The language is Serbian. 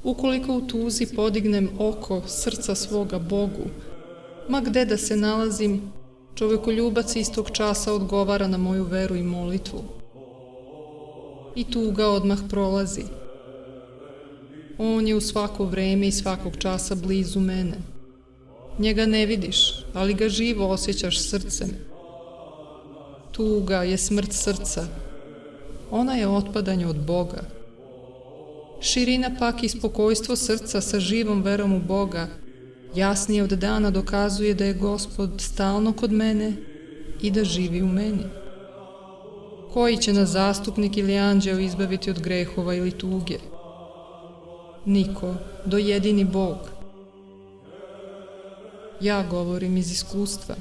Ukoliko u tuzi podignem oko srca svoga Bogu, ma gde da se nalazim, čovekoljubac istog časa odgovara na moju veru i molitvu. I tuga odmah prolazi. On je u svako vreme i svakog časa blizu mene. Njega ne vidiš, ali ga živo osjećaš srcem. Tuga je smrt srca. Ona je otpadanje od Boga. Širina pak i spokojstvo srca sa živom verom u Boga jasnije od dana dokazuje da je Gospod stalno kod mene i da živi u meni. Koji će nas zastupnik ili anđeo izbaviti od grehova ili tuge? Niko, do jedini Bog. Ja govorim iz iskustva.